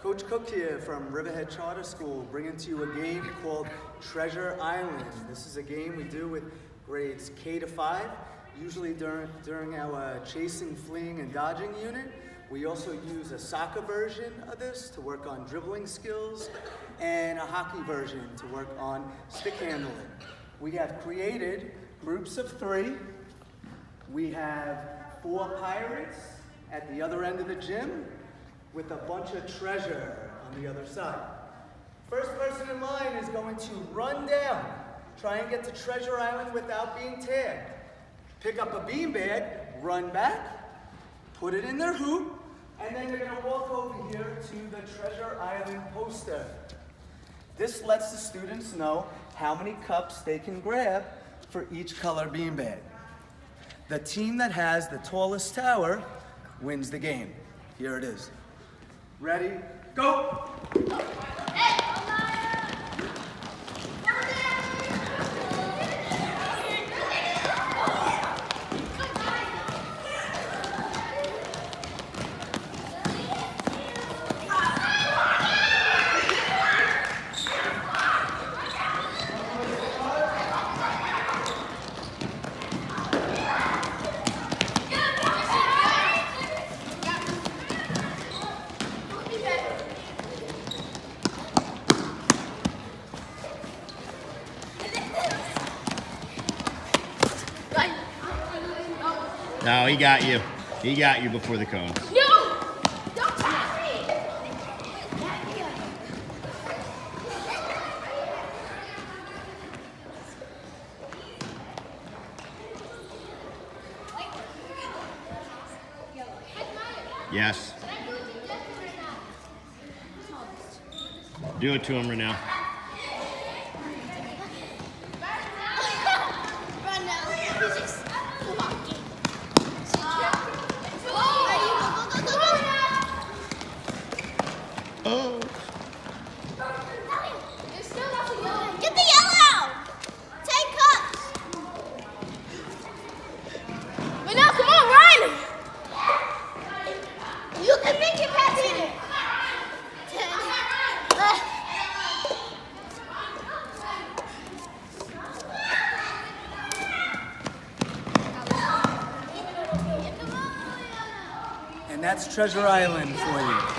Coach Cook here from Riverhead Charter School, bringing to you a game called Treasure Island. This is a game we do with grades K to 5, usually during our chasing, fleeing, and dodging unit. We also use a soccer version of this to work on dribbling skills and a hockey version to work on stick handling. We have created groups of 3. We have 4 pirates at the other end of the gym with a bunch of treasure on the other side. First person in line is going to run down, try and get to Treasure Island without being tagged. Pick up a beanbag, run back, put it in their hoop, and then they're going to walk over here to the Treasure Island poster. This lets the students know how many cups they can grab for each color beanbag. The team that has the tallest tower wins the game. Here it is. Ready, go! No, he got you. He got you before the cone. No! Don't touch me! Yes. Do it to him right now. Oh. Get the yellow! Take cups! But now, come on, run! You can make it past it! And that's Treasure Island for you.